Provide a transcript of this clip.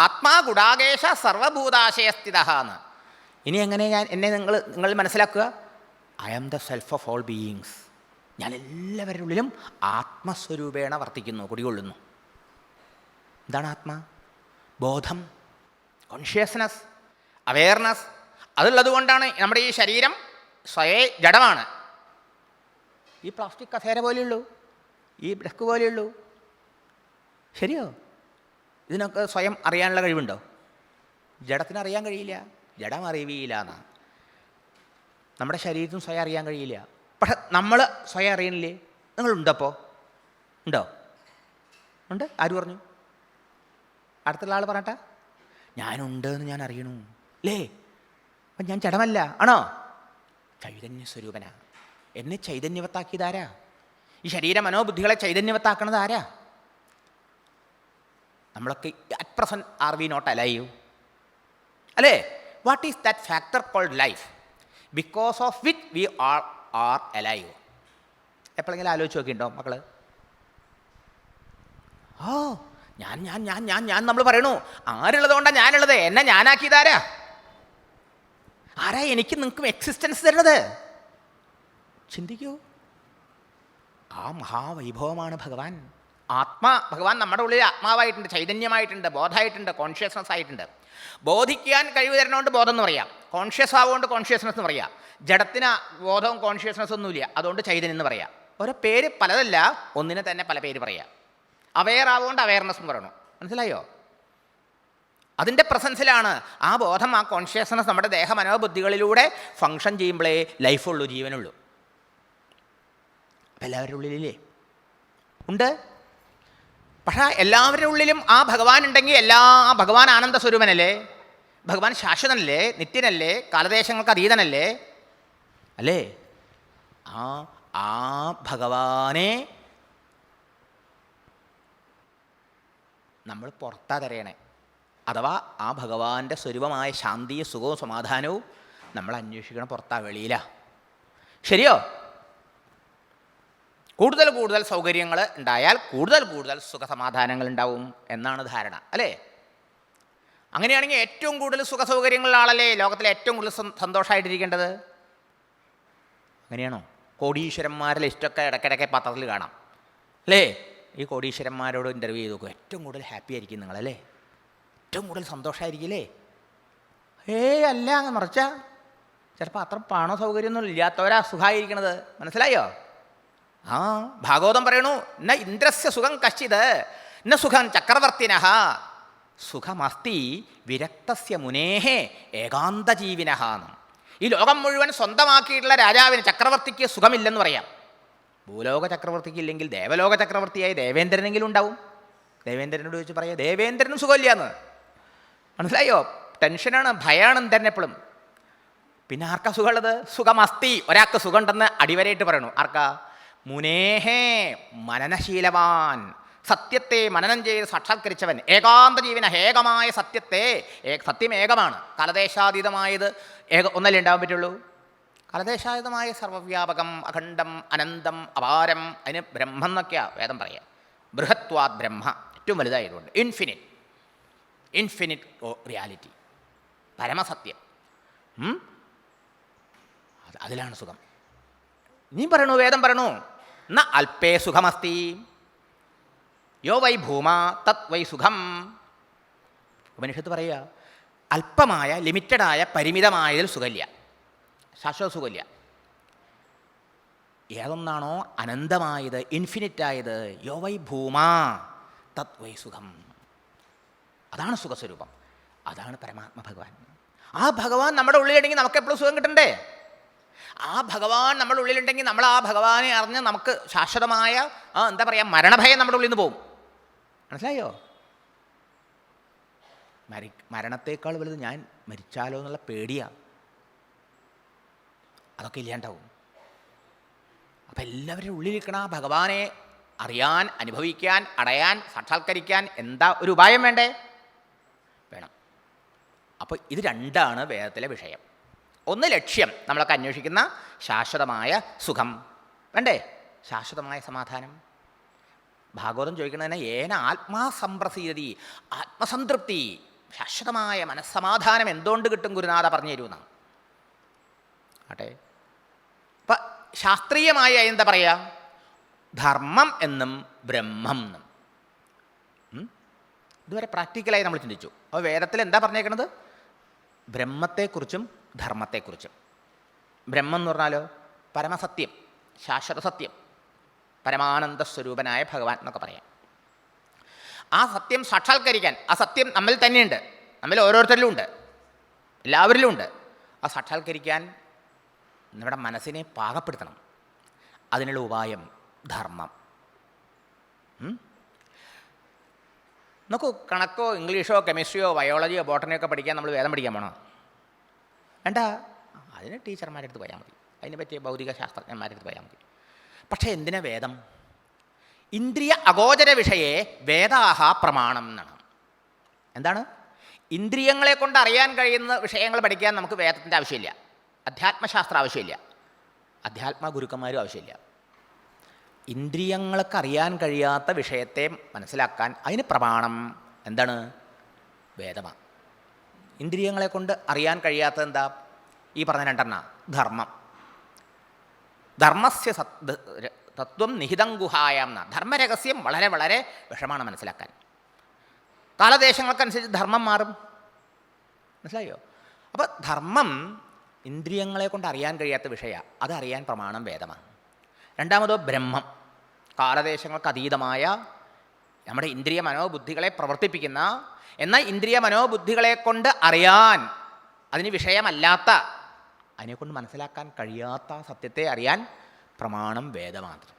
ആത്മാ ഗുഡാകേശ സർവഭൂതാശയസ്ഥിത എന്ന്. ഇനി എങ്ങനെ എന്നെ നിങ്ങൾ മനസ്സിലാക്കുക? I am the self of all beings. ഞാൻ എല്ലാവരുടെ ഉള്ളിലും ആത്മസ്വരൂപേണ വർത്തിക്കുന്നു, കുടികൊള്ളുന്നു. എന്താണ് ആത്മാ? ബോധം, കോൺഷ്യസ്നസ്, അവെയർനെസ്. അതുള്ളത് കൊണ്ടാണ് നമ്മുടെ ഈ ശരീരം സ്വയം ജഡമാണ്. ഈ പ്ലാസ്റ്റിക് കസേര പോലെയുള്ളൂ, ഈ ഡെസ്ക് പോലെയുള്ളൂ. ശരിയോ? ഇതിനൊക്കെ സ്വയം അറിയാനുള്ള കഴിവുണ്ടോ? ജഡത്തിന് അറിയാൻ കഴിയില്ല. ജഡം അറിയില്ല എന്നാണ്. നമ്മുടെ ശരീരത്തിന് സ്വയം അറിയാൻ കഴിയില്ല. പക്ഷെ നമ്മൾ സ്വയം അറിയണില്ലേ? നിങ്ങളുണ്ടപ്പോൾ? ഉണ്ടോ? ഉണ്ട്. ആര് പറഞ്ഞു? അടുത്തുള്ള ആൾ പറഞ്ഞാ ഞാനുണ്ട് എന്ന് ഞാൻ അറിയണു അല്ലേ? അപ്പം ഞാൻ ജഡമല്ല. ആണോ? ചൈതന്യ സ്വരൂപനാ. എന്നെ ചൈതന്യവത്താക്കിയതാരാ? ഈ ശരീര മനോബുദ്ധികളെ ചൈതന്യവത്താക്കണത് ആരാ? നമ്മളൊക്കെ at present are we not alive അല്ലേ? What is that factor called life because of which we are alive? എപ്പോഴെങ്കിലും ആലോചിച്ച് നോക്കിയിട്ടുണ്ടോ മക്കൾ? ഓ ഞാൻ ഞാൻ ഞാൻ ഞാൻ ഞാൻ നമ്മൾ പറയണു. ആരുള്ളത് കൊണ്ടാണ് ഞാനുള്ളത്? എന്നെ ഞാനാക്കിയതാരാ? ആരാ എനിക്ക് നിങ്ങൾക്കും എക്സിസ്റ്റൻസ് തരുന്നത്? ചിന്തിക്കൂ. ആ മഹാവൈഭവമാണ് ഭഗവാൻ. ഭഗവാൻ നമ്മുടെ ഉള്ളിൽ ആത്മാവായിട്ടുണ്ട്, ചൈതന്യമായിട്ടുണ്ട്, ബോധമായിട്ടുണ്ട്, കോൺഷ്യസ്നസ് ആയിട്ടുണ്ട്. ബോധിക്കാൻ കഴിവ് തരണോണ്ട് ബോധം എന്ന് പറയാം, കോൺഷ്യസ് ആവുകൊണ്ട് കോൺഷ്യസ്നസ് എന്ന് പറയാം. ജഡത്തിന് ബോധവും കോൺഷ്യസ്നസ് ഒന്നുമില്ല, അതുകൊണ്ട് ചൈതന്യം എന്ന് പറയാം. ഓരോ പേര് പലതല്ല, ഒന്നിനെ തന്നെ പല പേര് പറയാം. അവെയർ ആവുകൊണ്ട് അവെയർനെസ് എന്ന് പറയണു. മനസ്സിലായോ? അതിൻ്റെ പ്രസൻസിലാണ് ആ ബോധം, ആ കോൺഷ്യസ്നസ് നമ്മുടെ ദേഹ മനോബുദ്ധികളിലൂടെ ഫങ്ഷൻ ചെയ്യുമ്പോഴേ ലൈഫുള്ളൂ, ജീവനുള്ളൂ. അപ്പം എല്ലാവരുടെ ഉള്ളിലില്ലേ? ഉണ്ട്. പക്ഷേ എല്ലാവരുടെ ഉള്ളിലും ആ ഭഗവാൻ ഉണ്ടെങ്കിൽ ഭഗവാൻ ആനന്ദ സ്വരൂപനല്ലേ? ഭഗവാൻ ശാശ്വതനല്ലേ? നിത്യനല്ലേ? കാലദേശങ്ങൾക്ക് അതീതനല്ലേ? അല്ലേ? ആ ഭഗവാനെ നമ്മൾ പുറത്താ തരയണേ. അഥവാ ആ ഭഗവാന്റെ സ്വരൂപമായ ശാന്തിയും സുഖവും സമാധാനവും നമ്മൾ അന്വേഷിക്കണം പുറത്താ, വെളിയിലാ. ശരിയോ? കൂടുതൽ കൂടുതൽ സൗകര്യങ്ങൾ ഉണ്ടായാൽ കൂടുതൽ സുഖസമാധാനങ്ങൾ ഉണ്ടാവും എന്നാണ് ധാരണ, അല്ലേ? അങ്ങനെയാണെങ്കിൽ ഏറ്റവും കൂടുതൽ സുഖ സൗകര്യങ്ങളുള്ള ആളല്ലേ ലോകത്തിലെ ഏറ്റവും കൂടുതൽ സന്തോഷമായിട്ടിരിക്കേണ്ടത്? അങ്ങനെയാണോ? കോടീശ്വരന്മാരുടെ ലിസ്റ്റൊക്കെ ഇടയ്ക്കിടയ്ക്ക് പത്രത്തിൽ കാണാം, അല്ലേ? ഈ കോടീശ്വരന്മാരോട് ഇൻ്റർവ്യൂ ചെയ്ത് നോക്കും. ഏറ്റവും കൂടുതൽ ഹാപ്പി ആയിരിക്കും നിങ്ങളല്ലേ? ഏറ്റവും കൂടുതൽ സന്തോഷമായിരിക്കില്ലേ? അല്ല, അങ്ങ് മറിച്ചാ ചിലപ്പോൾ അത്ര പണോ സൗകര്യമൊന്നും ഇല്ലാത്തവരാ സുഖമായിരിക്കണത്. മനസ്സിലായോ? ഭാഗവതം പറയണു, ന ഇന്ദ്രസ്യ സുഖം കശ്ചിത് ന സുഖം ചക്രവർത്തിനഃ സുഖമസ്തി വിരക്തസ്യ മുനേഹേ ഏകാന്തജീവിനഃ. ഈ ലോകം മുഴുവൻ സ്വന്തമാക്കിയിട്ടുള്ള രാജാവിന്, ചക്രവർത്തിക്ക് സുഖമില്ലെന്ന് പറയാം. ഭൂലോക ചക്രവർത്തിക്ക് ഇല്ലെങ്കിൽ ദേവലോക ചക്രവർത്തിയായി ദേവേന്ദ്രനെങ്കിലും ഉണ്ടാവും. ദേവേന്ദ്രനോട് ചോദിച്ച് പറയാം, ദേവേന്ദ്രനും സുഖമില്ലാന്ന്. മനസ്സിലായോ? ടെൻഷനാണ്, ഭയമാണ് ഇന്ദ്രൻ എപ്പോഴും. പിന്നെ ആർക്കാ സുഖമുള്ളത്? സുഖമസ്തി, ഒരാൾക്ക് സുഖമുണ്ടെന്ന് അടിവരയിട്ട് പറയണു. ആർക്കാ? മുനേഹേ, മനനശീലവാൻ, സത്യത്തെ മനനം ചെയ്ത് സാക്ഷാത്കരിച്ചവൻ, ഏകാന്ത ജീവന, ഏകമായ സത്യത്തെ. സത്യം ഏകമാണ്, കാലദേശാതീതമായത് ഒന്നല്ലേ ഉണ്ടാവാൻ പറ്റുള്ളൂ. കാലദേശാതീതമായ സർവവ്യാപകം, അഖണ്ഡം, അനന്തം, അപാരം. അതിന് ബ്രഹ്മം എന്നൊക്കെയാണ് വേദം പറയാം. ബൃഹത്വാത് ബ്രഹ്മ, ഏറ്റവും വലുതായതുകൊണ്ട്. Infinite reality, പരമസത്യം. അതിലാണ് സുഖം. നീ പറയണു, വേദം പറയണു, ന അല്പേ സുഖമസ്തി യോ വൈ ഭൂമ തത് വൈ സുഖം. ഉപനിഷത്ത് പറയുക, അല്പമായ, ലിമിറ്റഡായ, പരിമിതമായതിൽ സുഖമില്ല, ശാശ്വത സുഖമില്ല. ഏതൊന്നാണോ അനന്തമായത്, ഇൻഫിനിറ്റായത്, യോ വൈ ഭൂമ തത് വൈ സുഖം, അതാണ് സുഖസ്വരൂപം. അതാണ് പരമാത്മ ഭഗവാൻ. ആ ഭഗവാൻ നമ്മുടെ ഉള്ളിലുണ്ടെങ്കിൽ നമുക്ക് എപ്പോഴും സുഖം കിട്ടണ്ടേ? ആ ഭഗവാൻ നമ്മുടെ ഉള്ളിലുണ്ടെങ്കിൽ നമ്മൾ ആ ഭഗവാനെ അറിഞ്ഞ് നമുക്ക് ശാശ്വതമായ എന്താ പറയുക, മരണഭയം നമ്മുടെ ഉള്ളിൽ നിന്ന് പോകും. മനസ്സിലായോ? മരണത്തേക്കാൾ വലുത് ഞാൻ മരിച്ചാലോ എന്നുള്ള പേടിയാണ്. അതൊക്കെ ഇല്ലാണ്ടാവും. അപ്പം എല്ലാവരുടെ ഉള്ളിലിരിക്കണ ആ ഭഗവാനെ അറിയാൻ, അനുഭവിക്കാൻ, അടയാൻ, സാക്ഷാത്കരിക്കാൻ എന്താ ഒരു ഉപായം വേണ്ടേ? വേണം. അപ്പോൾ ഇത് രണ്ടാണ് വേദത്തിലെ വിഷയം. ഒന്ന് ലക്ഷ്യം, നമ്മളൊക്കെ അന്വേഷിക്കുന്ന ശാശ്വതമായ സുഖം വേണ്ടേ, ശാശ്വതമായ സമാധാനം. ഭാഗവതം ചോദിക്കുന്നതിന് ഏന ആത്മാ സംപ്രസീദതി, ആത്മസംതൃപ്തി. ശാശ്വതമായ മനസ്സമാധാനം എന്തുകൊണ്ട് കിട്ടും ഗുരുനാഥ പറഞ്ഞു തരുമെന്നാണ്. ആട്ടെ, അപ്പം ശാസ്ത്രീയമായി എന്താ പറയുക? ധർമ്മം എന്നും ബ്രഹ്മം എന്നും. ഇതുവരെ പ്രാക്ടിക്കലായി നമ്മൾ ചിന്തിച്ചു. അപ്പോൾ വേദത്തിൽ എന്താ പറഞ്ഞേക്കണത്? ബ്രഹ്മത്തെക്കുറിച്ചും ധർമ്മത്തെക്കുറിച്ചും. ബ്രഹ്മം എന്ന് പറഞ്ഞാലോ പരമസത്യം, ശാശ്വത സത്യം, പരമാനന്ദ സ്വരൂപനായ ഭഗവാൻ എന്നൊക്കെ പറയാം. ആ സത്യം സാക്ഷാത്കരിക്കാൻ, ആ സത്യം നമ്മിൽ തന്നെയുണ്ട്, നമ്മിൽ ഓരോരുത്തരിലും ഉണ്ട്, എല്ലാവരിലും ഉണ്ട്. ആ സാക്ഷാത്കരിക്കാൻ നമ്മുടെ മനസ്സിനെ പാകപ്പെടുത്തണം. അതിനുള്ള ഉപായം ധർമ്മം. നോക്കൂ, കണക്കോ ഇംഗ്ലീഷോ കെമിസ്ട്രിയോ ബയോളജിയോ ബോട്ടണിയോ ഒക്കെ പഠിക്കാൻ നമ്മൾ വേദം പഠിക്കാൻ പോകണം? വേണ്ട, അതിന് ടീച്ചർമാരുടെ അടുത്ത് പോയാൽ മതി, അതിനെ പറ്റിയ ഭൗതിക ശാസ്ത്രജ്ഞന്മാരുടെ അടുത്ത് പോയാൽ മതി. പക്ഷേ എന്തിനാ വേദം? ഇന്ദ്രിയ അഗോചര വിഷയെ വേദാഹ പ്രമാണം എന്നാണ്. എന്താണ്? ഇന്ദ്രിയങ്ങളെ കൊണ്ട് അറിയാൻ കഴിയുന്ന വിഷയങ്ങൾ പഠിക്കാൻ നമുക്ക് വേദത്തിൻ്റെ ആവശ്യമില്ല, അധ്യാത്മശാസ്ത്രം ആവശ്യമില്ല, അധ്യാത്മ ഗുരുക്കന്മാരും ആവശ്യമില്ല. ഇന്ദ്രിയങ്ങൾക്ക് അറിയാൻ കഴിയാത്ത വിഷയത്തെ മനസ്സിലാക്കാൻ അതിന് പ്രമാണം എന്താണ്? വേദമാണ്. ഇന്ദ്രിയങ്ങളെ കൊണ്ട് അറിയാൻ കഴിയാത്തത് എന്താ? ഈ പറഞ്ഞ രണ്ടെണ്ണ. ധർമ്മം. ധർമ്മസ്യ തത്വം നിഹിതം ഗുഹായാം എന്ന. ധർമ്മരഹസ്യം വളരെ വളരെ വിഷമാണ് മനസ്സിലാക്കാൻ. കാലദേശങ്ങൾക്കനുസരിച്ച് ധർമ്മം മാറും. മനസ്സിലായോ? അപ്പോൾ ധർമ്മം ഇന്ദ്രിയങ്ങളെ കൊണ്ട് അറിയാൻ കഴിയാത്ത വിഷയമാണ്, അതറിയാൻ പ്രമാണം വേദമാണ്. രണ്ടാമതോ ബ്രഹ്മം, കാലദേശങ്ങൾക്ക് അതീതമായ നമ്മുടെ ഇന്ദ്രിയ മനോബുദ്ധികളെ പ്രവർത്തിപ്പിക്കുന്ന, എന്നാൽ ഇന്ദ്രിയ മനോബുദ്ധികളെ കൊണ്ട് അറിയാൻ, അതിന് വിഷയമല്ലാത്ത, അതിനെക്കൊണ്ട് മനസ്സിലാക്കാൻ കഴിയാത്ത സത്യത്തെ അറിയാൻ പ്രമാണം വേദമാത്രം.